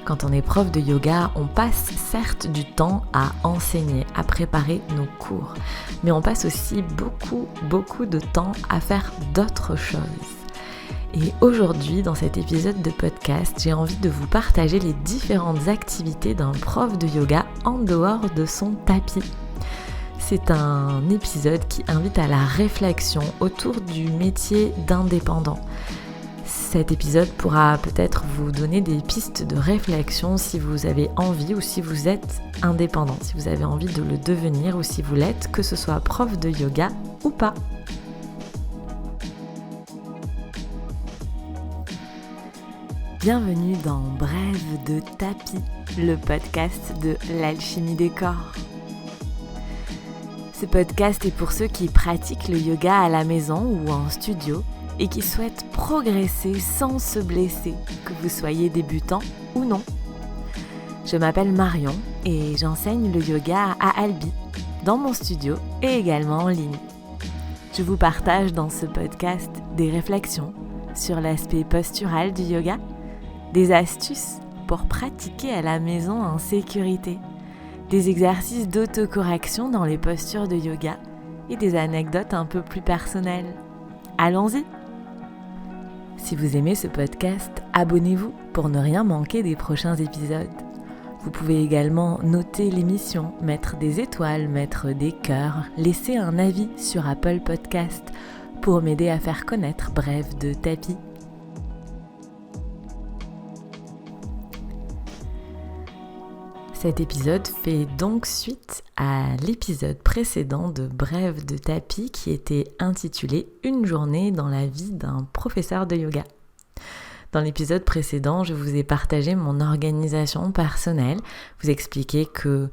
Quand on est prof de yoga, on passe certes du temps à enseigner, à préparer nos cours, mais on passe aussi beaucoup de temps à faire d'autres choses. Et aujourd'hui, dans cet épisode de podcast, j'ai envie de vous partager les différentes activités d'un prof de yoga en dehors de son tapis. C'est un épisode qui invite à la réflexion autour du métier d'indépendant. Cet épisode pourra peut-être vous donner des pistes de réflexion si vous avez envie ou si vous êtes indépendant, si vous avez envie de le devenir ou si vous l'êtes, que ce soit prof de yoga ou pas. Bienvenue dans Brève de tapis, le podcast de l'alchimie des corps. Ce podcast est pour ceux qui pratiquent le yoga à la maison ou en studio et qui souhaitent progresser sans se blesser, que vous soyez débutant ou non. Je m'appelle Marion et j'enseigne le yoga à Albi, dans mon studio et également en ligne. Je vous partage dans ce podcast des réflexions sur l'aspect postural du yoga, des astuces pour pratiquer à la maison en sécurité, des exercices d'autocorrection dans les postures de yoga et des anecdotes un peu plus personnelles. Allons-y! Si vous aimez ce podcast, abonnez-vous pour ne rien manquer des prochains épisodes. Vous pouvez également noter l'émission, mettre des étoiles, mettre des cœurs, laisser un avis sur Apple Podcast pour m'aider à faire connaître Brève de tapis. Cet épisode fait donc suite à l'épisode précédent de Brève de tapis qui était intitulé « Une journée dans la vie d'un professeur de yoga ». Dans l'épisode précédent, je vous ai partagé mon organisation personnelle, vous expliquer que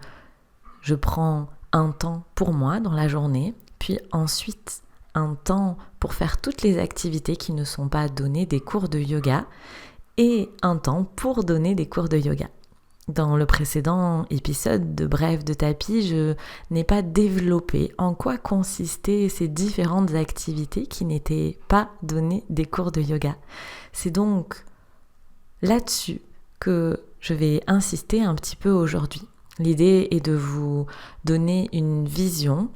je prends un temps pour moi dans la journée, puis ensuite un temps pour faire toutes les activités qui ne sont pas données des cours de yoga et un temps pour donner des cours de yoga. Dans le précédent épisode de Brève de tapis, je n'ai pas développé en quoi consistaient ces différentes activités qui n'étaient pas données des cours de yoga. C'est donc là-dessus que je vais insister un petit peu aujourd'hui. L'idée est de vous donner une vision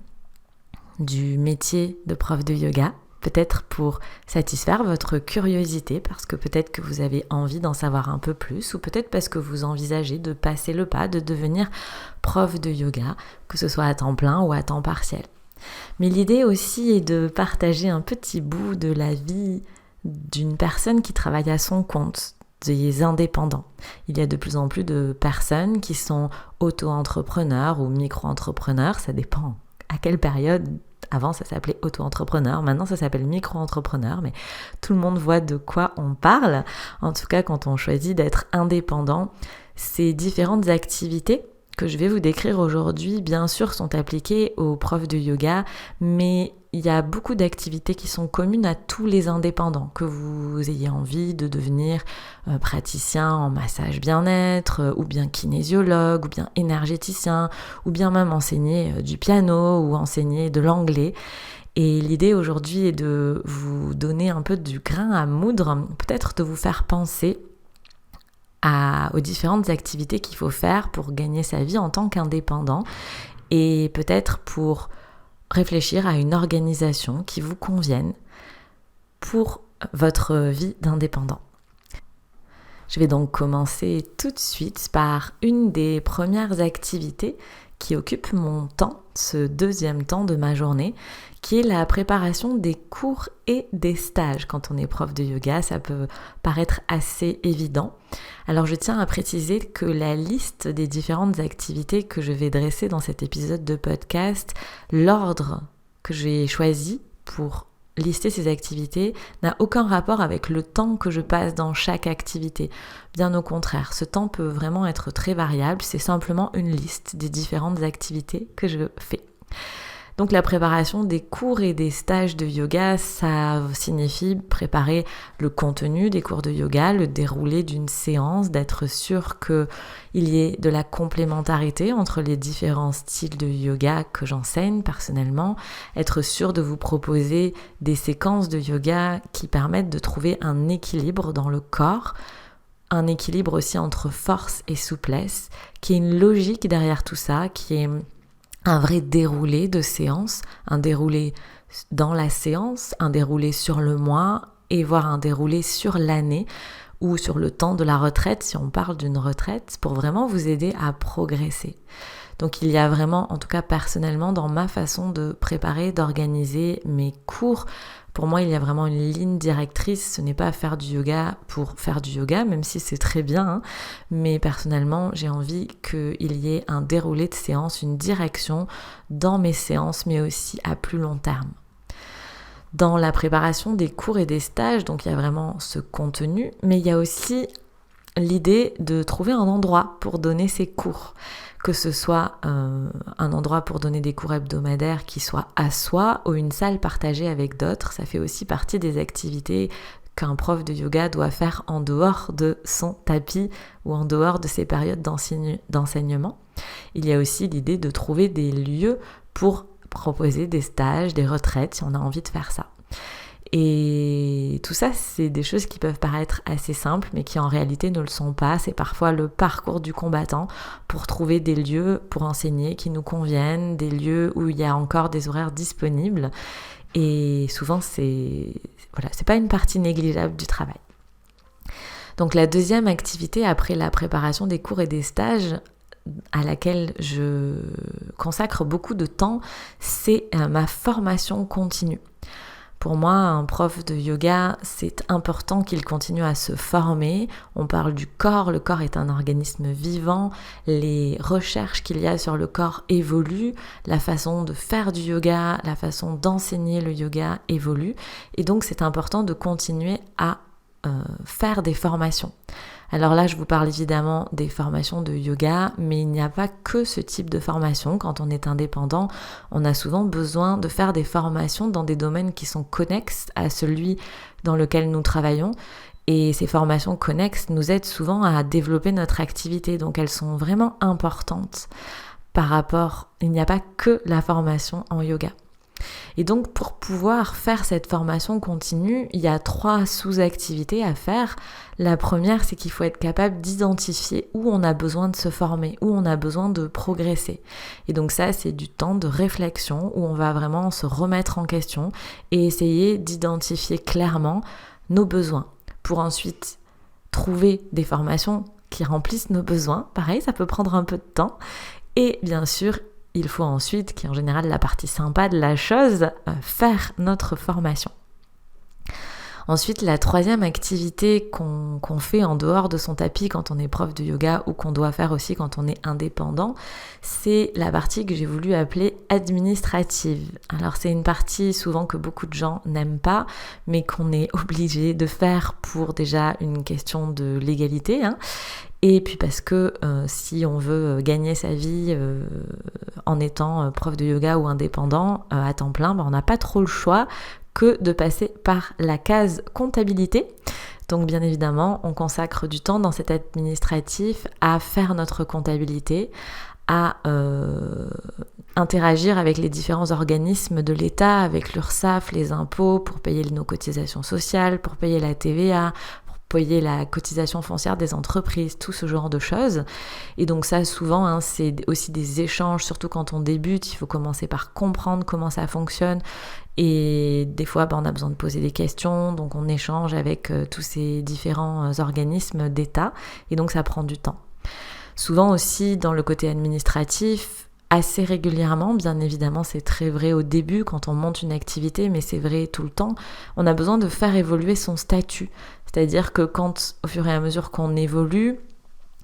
du métier de prof de yoga, peut-être pour satisfaire votre curiosité, parce que peut-être que vous avez envie d'en savoir un peu plus, ou peut-être parce que vous envisagez de passer le pas, de devenir prof de yoga, que ce soit à temps plein ou à temps partiel. Mais l'idée aussi est de partager un petit bout de la vie d'une personne qui travaille à son compte, des indépendants. Il y a de plus en plus de personnes qui sont auto-entrepreneurs ou micro-entrepreneurs, ça dépend à quelle période. Avant, ça s'appelait auto-entrepreneur, maintenant ça s'appelle micro-entrepreneur, mais tout le monde voit de quoi on parle. En tout cas, quand on choisit d'être indépendant, ces différentes activités que je vais vous décrire aujourd'hui, bien sûr, sont appliquées aux profs de yoga, mais il y a beaucoup d'activités qui sont communes à tous les indépendants, que vous ayez envie de devenir praticien en massage bien-être, ou bien kinésiologue, ou bien énergéticien, ou bien même enseigner du piano, ou enseigner de l'anglais. Et l'idée aujourd'hui est de vous donner un peu du grain à moudre, peut-être de vous faire penser aux différentes activités qu'il faut faire pour gagner sa vie en tant qu'indépendant et peut-être pour réfléchir à une organisation qui vous convienne pour votre vie d'indépendant. Je vais donc commencer tout de suite par une des premières activités qui occupe mon temps, ce deuxième temps de ma journée, qui est la préparation des cours et des stages. Quand on est prof de yoga, ça peut paraître assez évident. Alors je tiens à préciser que la liste des différentes activités que je vais dresser dans cet épisode de podcast, l'ordre que j'ai choisi pour lister ces activités n'a aucun rapport avec le temps que je passe dans chaque activité. Bien au contraire, ce temps peut vraiment être très variable, c'est simplement une liste des différentes activités que je fais. Donc la préparation des cours et des stages de yoga, ça signifie préparer le contenu des cours de yoga, le déroulé d'une séance, d'être sûr qu'il y ait de la complémentarité entre les différents styles de yoga que j'enseigne personnellement, être sûr de vous proposer des séquences de yoga qui permettent de trouver un équilibre dans le corps, un équilibre aussi entre force et souplesse, qui est une logique derrière tout ça, qui est un vrai déroulé de séance, un déroulé dans la séance, un déroulé sur le mois et voire un déroulé sur l'année ou sur le temps de la retraite, si on parle d'une retraite, pour vraiment vous aider à progresser. Donc il y a vraiment, en tout cas personnellement, dans ma façon de préparer, d'organiser mes cours, pour moi il y a vraiment une ligne directrice. Ce n'est pas faire du yoga pour faire du yoga, même si c'est très bien, hein, mais personnellement j'ai envie qu'il y ait un déroulé de séance, une direction dans mes séances, mais aussi à plus long terme. Dans la préparation des cours et des stages, donc il y a vraiment ce contenu, mais il y a aussi l'idée de trouver un endroit pour donner ces cours, que ce soit un endroit pour donner des cours hebdomadaires qui soit à soi ou une salle partagée avec d'autres. Ça fait aussi partie des activités qu'un prof de yoga doit faire en dehors de son tapis ou en dehors de ses périodes d'enseignement. Il y a aussi l'idée de trouver des lieux pour proposer des stages, des retraites si on a envie de faire ça. Et tout ça, c'est des choses qui peuvent paraître assez simples, mais qui en réalité ne le sont pas. C'est parfois le parcours du combattant pour trouver des lieux pour enseigner qui nous conviennent, des lieux où il y a encore des horaires disponibles. Et souvent, c'est pas une partie négligeable du travail. Donc la deuxième activité après la préparation des cours et des stages, à laquelle je consacre beaucoup de temps, c'est ma formation continue. Pour moi, un prof de yoga, c'est important qu'il continue à se former. On parle du corps, le corps est un organisme vivant, les recherches qu'il y a sur le corps évoluent, la façon de faire du yoga, la façon d'enseigner le yoga évolue, et donc c'est important de continuer à faire des formations. Alors là, je vous parle évidemment des formations de yoga, mais il n'y a pas que ce type de formation. Quand on est indépendant, on a souvent besoin de faire des formations dans des domaines qui sont connexes à celui dans lequel nous travaillons. Et ces formations connexes nous aident souvent à développer notre activité. Donc elles sont vraiment importantes par rapport... Il n'y a pas que la formation en yoga. Et donc pour pouvoir faire cette formation continue, il y a 3 sous-activités à faire. La première, c'est qu'il faut être capable d'identifier où on a besoin de se former, où on a besoin de progresser. Et donc ça, c'est du temps de réflexion où on va vraiment se remettre en question et essayer d'identifier clairement nos besoins pour ensuite trouver des formations qui remplissent nos besoins. Pareil, ça peut prendre un peu de temps. Et bien sûr, il faut ensuite, qui est en général la partie sympa de la chose, faire notre formation. Ensuite, la troisième activité qu'on fait en dehors de son tapis quand on est prof de yoga ou qu'on doit faire aussi quand on est indépendant, c'est la partie que j'ai voulu appeler administrative. Alors c'est une partie souvent que beaucoup de gens n'aiment pas, mais qu'on est obligé de faire pour déjà une question de légalité, hein. Et puis parce que si on veut gagner sa vie en étant prof de yoga ou indépendant à temps plein, on n'a pas trop le choix que de passer par la case comptabilité. Donc bien évidemment, on consacre du temps dans cet administratif à faire notre comptabilité, à interagir avec les différents organismes de l'État, avec l'URSSAF, les impôts, pour payer nos cotisations sociales, pour payer la TVA, payer la cotisation foncière des entreprises, tout ce genre de choses. Et donc ça, souvent, c'est aussi des échanges, surtout quand on débute, il faut commencer par comprendre comment ça fonctionne. Et des fois, on a besoin de poser des questions, donc on échange avec tous ces différents organismes d'État, et donc ça prend du temps. Souvent aussi, dans le côté administratif, assez régulièrement, bien évidemment c'est très vrai au début quand on monte une activité, mais c'est vrai tout le temps, on a besoin de faire évoluer son statut. C'est-à-dire que quand, au fur et à mesure qu'on évolue,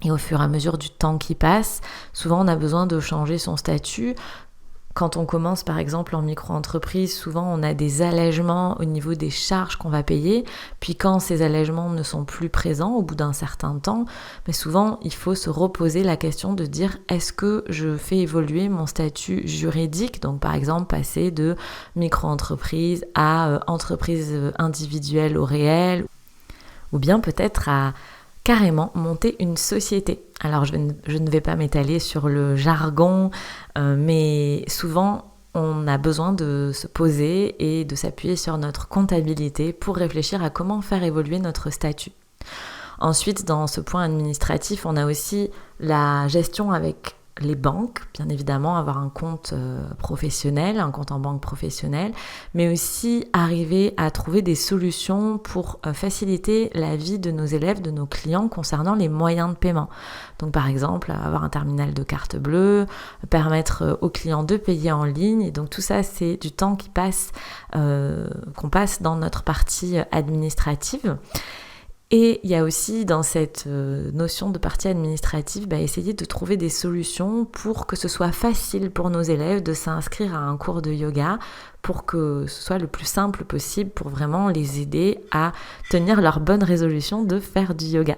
et au fur et à mesure du temps qui passe, souvent on a besoin de changer son statut. Quand on commence par exemple en micro-entreprise, souvent on a des allègements au niveau des charges qu'on va payer. Puis quand ces allègements ne sont plus présents au bout d'un certain temps, mais souvent il faut se reposer la question de dire est-ce que je fais évoluer mon statut juridique, donc par exemple passer de micro-entreprise à entreprise individuelle au réel, ou bien peut-être à carrément monter une société. Alors je ne vais pas m'étaler sur le jargon, mais souvent on a besoin de se poser et de s'appuyer sur notre comptabilité pour réfléchir à comment faire évoluer notre statut. Ensuite, dans ce point administratif, on a aussi la gestion avec les banques, bien évidemment, avoir un compte professionnel, un compte en banque professionnel, mais aussi arriver à trouver des solutions pour faciliter la vie de nos élèves, de nos clients concernant les moyens de paiement. Donc par exemple, avoir un terminal de carte bleue, permettre aux clients de payer en ligne, et donc tout ça c'est du temps qui passe, qu'on passe dans notre partie administrative. Et il y a aussi dans cette notion de partie administrative, essayer de trouver des solutions pour que ce soit facile pour nos élèves de s'inscrire à un cours de yoga, pour que ce soit le plus simple possible, pour vraiment les aider à tenir leur bonne résolution de faire du yoga.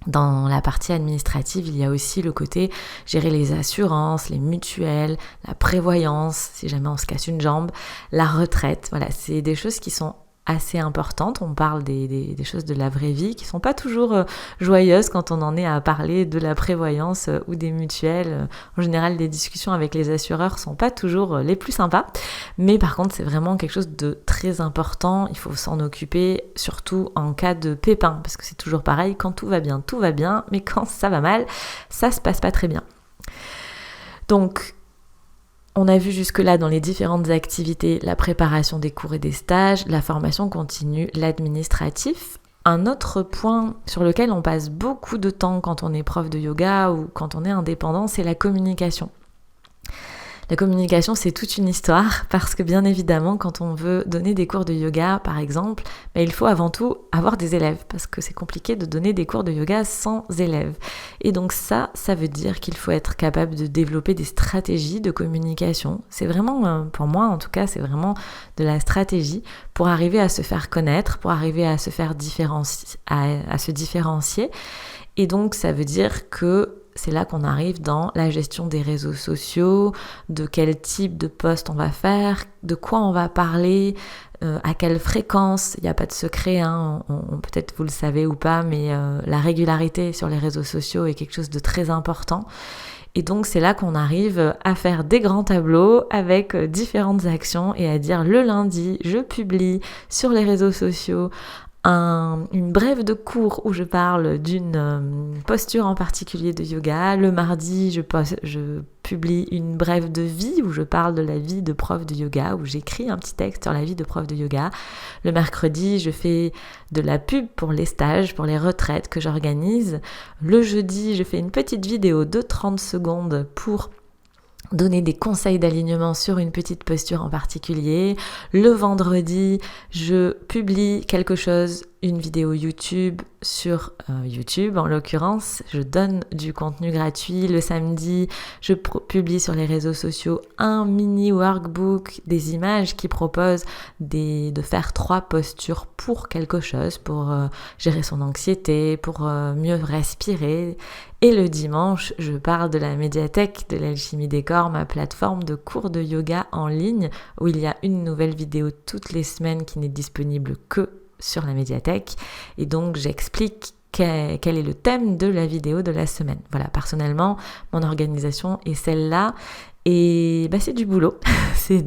Dans la partie administrative, il y a aussi le côté gérer les assurances, les mutuelles, la prévoyance, si jamais on se casse une jambe, la retraite. Voilà, c'est des choses qui sont assez importantes. On parle des choses de la vraie vie qui sont pas toujours joyeuses quand on en est à parler de la prévoyance ou des mutuelles. En général, les discussions avec les assureurs sont pas toujours les plus sympas, mais par contre, c'est vraiment quelque chose de très important. Il faut s'en occuper, surtout en cas de pépin, parce que c'est toujours pareil, quand tout va bien, mais quand ça va mal, ça se passe pas très bien. Donc, on a vu jusque-là dans les différentes activités la préparation des cours et des stages, la formation continue, l'administratif. Un autre point sur lequel on passe beaucoup de temps quand on est prof de yoga ou quand on est indépendant, c'est la communication. La communication, c'est toute une histoire parce que bien évidemment, quand on veut donner des cours de yoga, par exemple, il faut avant tout avoir des élèves parce que c'est compliqué de donner des cours de yoga sans élèves. Et donc ça veut dire qu'il faut être capable de développer des stratégies de communication. C'est vraiment, pour moi en tout cas, c'est vraiment de la stratégie pour arriver à se faire connaître, pour arriver à se faire à se différencier. Et donc ça veut dire que c'est là qu'on arrive dans la gestion des réseaux sociaux, de quel type de post on va faire, de quoi on va parler, à quelle fréquence. Il n'y a pas de secret, peut-être vous le savez ou pas, mais la régularité sur les réseaux sociaux est quelque chose de très important. Et donc c'est là qu'on arrive à faire des grands tableaux avec différentes actions et à dire le lundi, je publie sur les réseaux sociaux une brève de cours où je parle d'une posture en particulier de yoga. Le mardi, je publie une brève de vie où je parle de la vie de prof de yoga, où j'écris un petit texte sur la vie de prof de yoga. Le mercredi, je fais de la pub pour les stages, pour les retraites que j'organise. Le jeudi, je fais une petite vidéo de 30 secondes pour donner des conseils d'alignement sur une petite posture en particulier. Le vendredi, je publie quelque chose, une vidéo YouTube sur YouTube en l'occurrence. Je donne du contenu gratuit. Le samedi, je publie sur les réseaux sociaux un mini workbook, des images qui proposent de faire 3 postures pour quelque chose, pour gérer son anxiété, pour mieux respirer. Et le dimanche, je parle de la médiathèque de l'Alchimie des Corps, ma plateforme de cours de yoga en ligne, où il y a une nouvelle vidéo toutes les semaines qui n'est disponible que sur la médiathèque. Et donc, j'explique quel est le thème de la vidéo de la semaine. Voilà, personnellement, mon organisation est celle-là. Et c'est du boulot. Il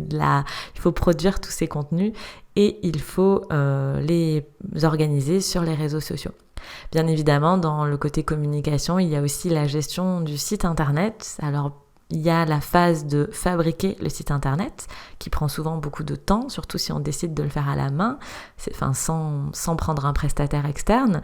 faut produire tous ces contenus et il faut les organiser sur les réseaux sociaux. Bien évidemment, dans le côté communication, il y a aussi la gestion du site internet. Alors, il y a la phase de fabriquer le site internet qui prend souvent beaucoup de temps, surtout si on décide de le faire à la main, sans prendre un prestataire externe.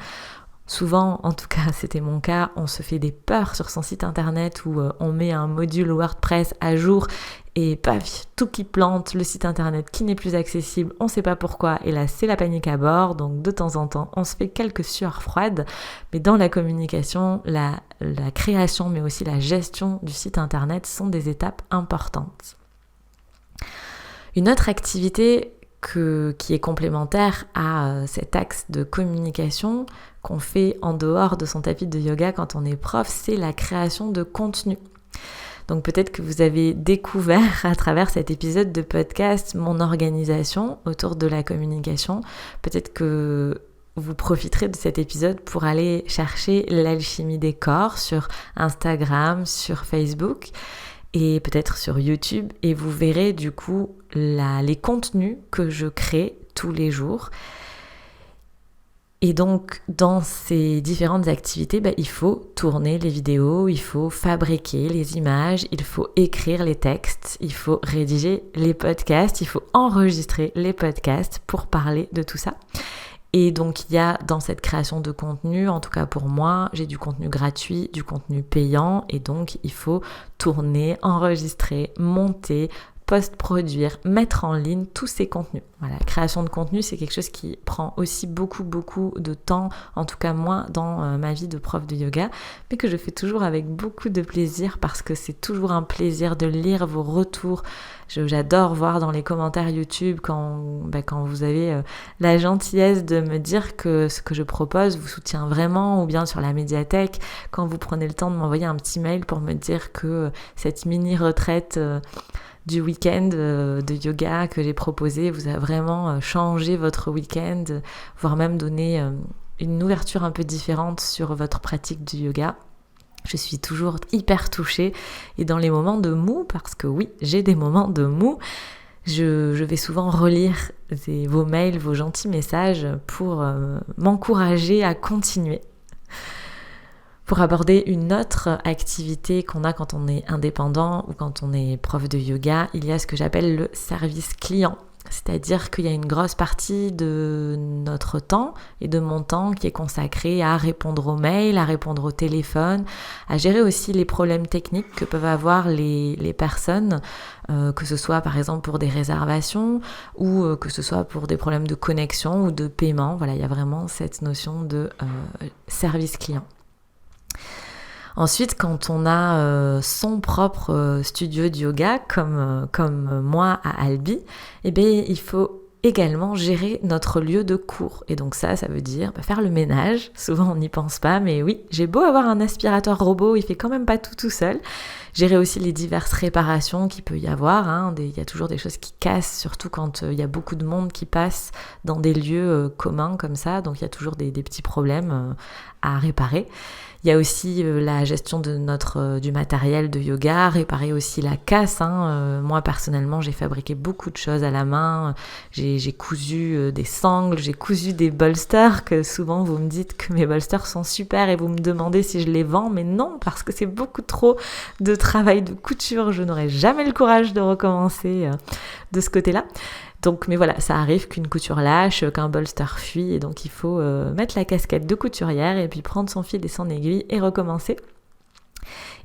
Souvent, en tout cas c'était mon cas, on se fait des peurs sur son site internet où on met un module WordPress à jour et paf, tout qui plante, le site internet qui n'est plus accessible, on ne sait pas pourquoi, et là c'est la panique à bord. Donc de temps en temps on se fait quelques sueurs froides, mais dans la communication, la création mais aussi la gestion du site internet sont des étapes importantes. Une autre activité qui est complémentaire à cet axe de communication qu'on fait en dehors de son tapis de yoga quand on est prof, c'est la création de contenu. Donc peut-être que vous avez découvert à travers cet épisode de podcast mon organisation autour de la communication. Peut-être que vous profiterez de cet épisode pour aller chercher l'alchimie des corps sur Instagram, sur Facebook et peut-être sur YouTube, et vous verrez du coup les contenus que je crée tous les jours. Et donc, dans ces différentes activités, il faut tourner les vidéos, il faut fabriquer les images, il faut écrire les textes, il faut rédiger les podcasts, il faut enregistrer les podcasts pour parler de tout ça. Et donc, il y a dans cette création de contenu, en tout cas pour moi, j'ai du contenu gratuit, du contenu payant, et donc il faut tourner, enregistrer, monter, post-produire, mettre en ligne tous ces contenus. Voilà, la création de contenu, c'est quelque chose qui prend aussi beaucoup de temps, en tout cas moi, dans ma vie de prof de yoga, mais que je fais toujours avec beaucoup de plaisir parce que c'est toujours un plaisir de lire vos retours. J'adore voir dans les commentaires YouTube quand vous avez la gentillesse de me dire que ce que je propose vous soutient vraiment, ou bien sur la médiathèque, quand vous prenez le temps de m'envoyer un petit mail pour me dire que cette mini-retraite du week-end de yoga que j'ai proposé vous a vraiment changé votre week-end, voire même donné une ouverture un peu différente sur votre pratique du yoga. Je suis toujours hyper touchée, et dans les moments de mou, parce que oui, j'ai des moments de mou, je vais souvent relire vos mails, vos gentils messages pour m'encourager à continuer. Pour aborder une autre activité qu'on a quand on est indépendant ou quand on est prof de yoga, il y a ce que j'appelle le service client. C'est-à-dire qu'il y a une grosse partie de notre temps et de mon temps qui est consacré à répondre aux mails, à répondre au téléphone, à gérer aussi les problèmes techniques que peuvent avoir les personnes, que ce soit par exemple pour des réservations ou que ce soit pour des problèmes de connexion ou de paiement. Voilà, il y a vraiment cette notion de service client. Ensuite, quand on a son propre studio de yoga, comme moi à Albi, il faut également gérer notre lieu de cours. Et donc ça veut dire faire le ménage. Souvent, on n'y pense pas, mais oui, j'ai beau avoir un aspirateur robot, il fait quand même pas tout seul. Gérer aussi les diverses réparations qu'il peut y avoir. Il y a toujours des choses qui cassent, surtout quand il y a beaucoup de monde qui passe dans des lieux communs comme ça. Donc il y a toujours des petits problèmes à réparer. Il y a aussi la gestion du matériel de yoga, réparer aussi la casse. Moi, personnellement, j'ai fabriqué beaucoup de choses à la main. J'ai cousu des sangles, j'ai cousu des bolsters, que souvent vous me dites que mes bolsters sont super et vous me demandez si je les vends. Mais non, parce que c'est beaucoup trop de travail de couture. Je n'aurai jamais le courage de recommencer de ce côté-là. Donc, mais voilà, ça arrive qu'une couture lâche, qu'un bolster fuit, et donc il faut mettre la casquette de couturière et puis prendre son fil et son aiguille et recommencer.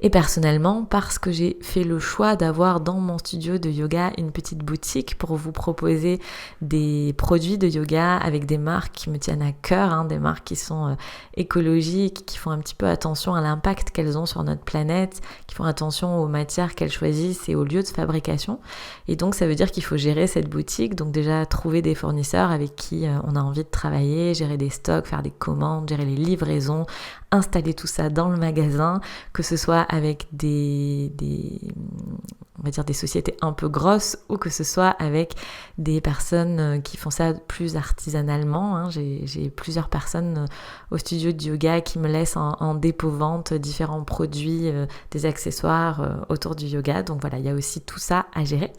Et personnellement, parce que j'ai fait le choix d'avoir dans mon studio de yoga une petite boutique pour vous proposer des produits de yoga avec des marques qui me tiennent à cœur, des marques qui sont écologiques, qui font un petit peu attention à l'impact qu'elles ont sur notre planète, qui font attention aux matières qu'elles choisissent et aux lieux de fabrication. Et donc ça veut dire qu'il faut gérer cette boutique, donc déjà trouver des fournisseurs avec qui on a envie de travailler, gérer des stocks, faire des commandes, gérer les livraisons, installer tout ça dans le magasin, que ce soit avec on va dire des sociétés un peu grosses ou que ce soit avec des personnes qui font ça plus artisanalement. J'ai plusieurs personnes au studio de yoga qui me laissent en dépôt-vente différents produits, des accessoires autour du yoga. Donc voilà, il y a aussi tout ça à gérer.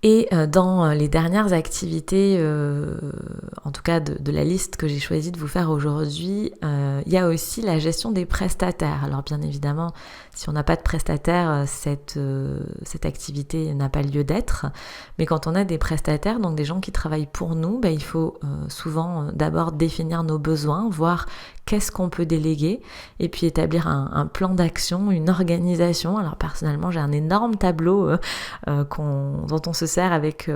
Et dans les dernières activités, en tout cas de la liste que j'ai choisi de vous faire aujourd'hui, il y a aussi la gestion des prestataires. Alors bien évidemment, si on n'a pas de prestataire, cette activité n'a pas lieu d'être. Mais quand on a des prestataires, donc des gens qui travaillent pour nous, il faut souvent d'abord définir nos besoins, voir qu'est-ce qu'on peut déléguer et puis établir un plan d'action, une organisation. Alors personnellement, j'ai un énorme tableau dont on se sert avec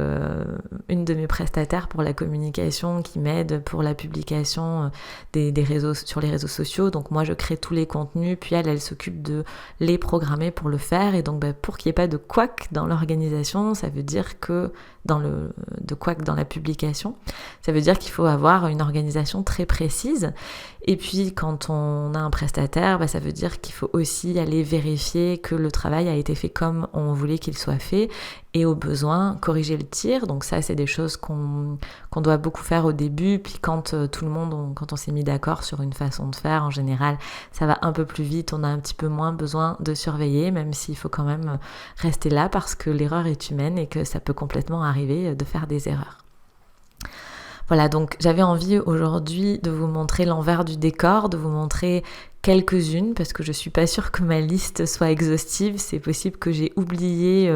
une de mes prestataires pour la communication qui m'aide pour la publication des réseaux, sur les réseaux sociaux. Donc moi, je crée tous les contenus, puis elle s'occupe de les programmer pour le faire. Et donc pour qu'il n'y ait pas de couac dans l'organisation, ça veut dire que de couac dans la publication, ça veut dire qu'il faut avoir une organisation très précise. Et puis quand on a un prestataire, ça veut dire qu'il faut aussi aller vérifier que le travail a été fait comme on voulait qu'il soit fait et au besoin corriger le tir. Donc ça, c'est des choses qu'on doit beaucoup faire au début. Puis quand quand on s'est mis d'accord sur une façon de faire, en général, ça va un peu plus vite. On a un petit peu moins besoin de surveiller, même s'il faut quand même rester là parce que l'erreur est humaine et que ça peut complètement arriver de faire des erreurs. Voilà, donc j'avais envie aujourd'hui de vous montrer l'envers du décor, de vous montrer quelques-unes, parce que je suis pas sûre que ma liste soit exhaustive. C'est possible que j'ai oublié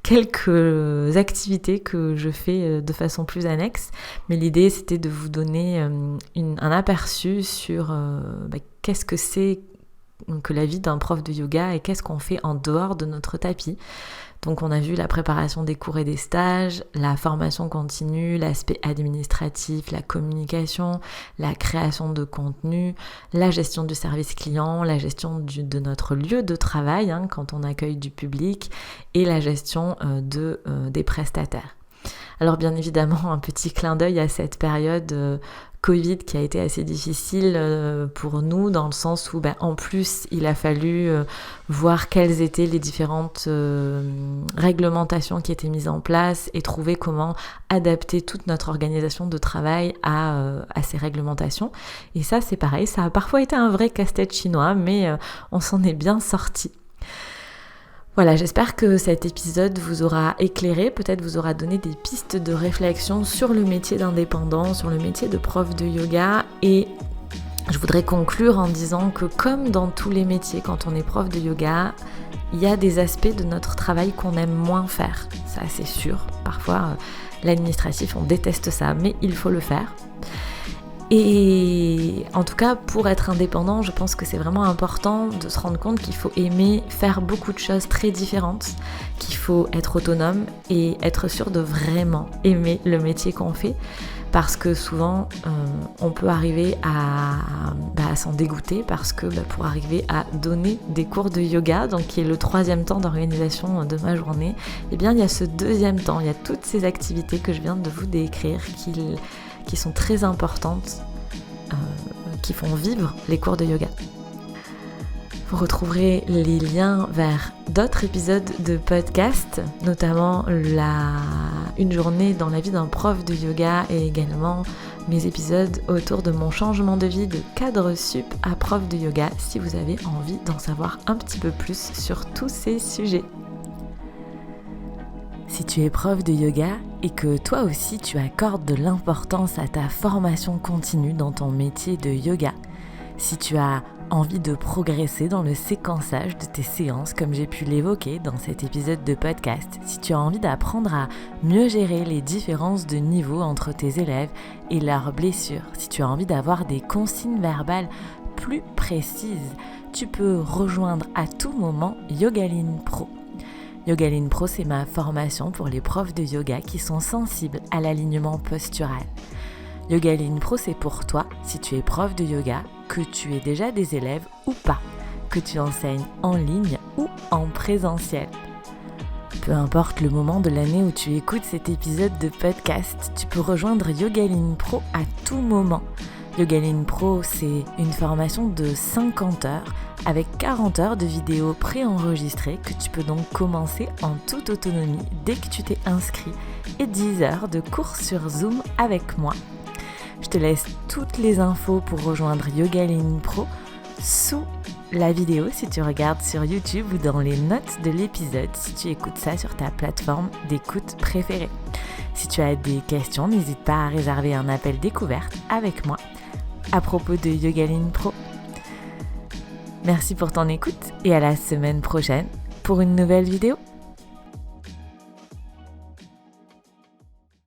quelques activités que je fais de façon plus annexe. Mais l'idée, c'était de vous donner un aperçu sur qu'est-ce que c'est que la vie d'un prof de yoga et qu'est-ce qu'on fait en dehors de notre tapis. Donc on a vu la préparation des cours et des stages, la formation continue, l'aspect administratif, la communication, la création de contenu, la gestion du service client, la gestion de notre lieu de travail quand on accueille du public et la gestion des prestataires. Alors bien évidemment, un petit clin d'œil à cette période Covid qui a été assez difficile pour nous dans le sens où en plus il a fallu voir quelles étaient les différentes réglementations qui étaient mises en place et trouver comment adapter toute notre organisation de travail à ces réglementations. Et ça c'est pareil, ça a parfois été un vrai casse-tête chinois, mais on s'en est bien sorti. Voilà, j'espère que cet épisode vous aura éclairé, peut-être vous aura donné des pistes de réflexion sur le métier d'indépendant, sur le métier de prof de yoga. Et je voudrais conclure en disant que comme dans tous les métiers, quand on est prof de yoga, il y a des aspects de notre travail qu'on aime moins faire. Ça, c'est sûr. Parfois, l'administratif, on déteste ça, mais il faut le faire. Et en tout cas, pour être indépendant, je pense que c'est vraiment important de se rendre compte qu'il faut aimer faire beaucoup de choses très différentes, qu'il faut être autonome et être sûr de vraiment aimer le métier qu'on fait, parce que souvent, on peut arriver à s'en dégoûter, parce que pour arriver à donner des cours de yoga, donc qui est le 3e temps d'organisation de ma journée, eh bien il y a ce 2e temps, il y a toutes ces activités que je viens de vous décrire qui sont très importantes, qui font vivre les cours de yoga. Vous retrouverez les liens vers d'autres épisodes de podcast, notamment une journée dans la vie d'un prof de yoga et également mes épisodes autour de mon changement de vie de cadre sup à prof de yoga si vous avez envie d'en savoir un petit peu plus sur tous ces sujets. Si tu es prof de yoga et que toi aussi tu accordes de l'importance à ta formation continue dans ton métier de yoga, si tu as envie de progresser dans le séquençage de tes séances comme j'ai pu l'évoquer dans cet épisode de podcast, si tu as envie d'apprendre à mieux gérer les différences de niveau entre tes élèves et leurs blessures, si tu as envie d'avoir des consignes verbales plus précises, tu peux rejoindre à tout moment Yogaline Pro. Yogaline Pro, c'est ma formation pour les profs de yoga qui sont sensibles à l'alignement postural. Yogaline Pro, c'est pour toi si tu es prof de yoga, que tu aies déjà des élèves ou pas, que tu enseignes en ligne ou en présentiel. Peu importe le moment de l'année où tu écoutes cet épisode de podcast, tu peux rejoindre Yogaline Pro à tout moment. Yogaline Pro, c'est une formation de 50 heures avec 40 heures de vidéos préenregistrées que tu peux donc commencer en toute autonomie dès que tu t'es inscrit et 10 heures de cours sur Zoom avec moi. Je te laisse toutes les infos pour rejoindre Yogaline Pro sous la vidéo si tu regardes sur YouTube ou dans les notes de l'épisode si tu écoutes ça sur ta plateforme d'écoute préférée. Si tu as des questions, n'hésite pas à réserver un appel découverte avec moi à propos de Yogaline Pro. Merci pour ton écoute et à la semaine prochaine pour une nouvelle vidéo.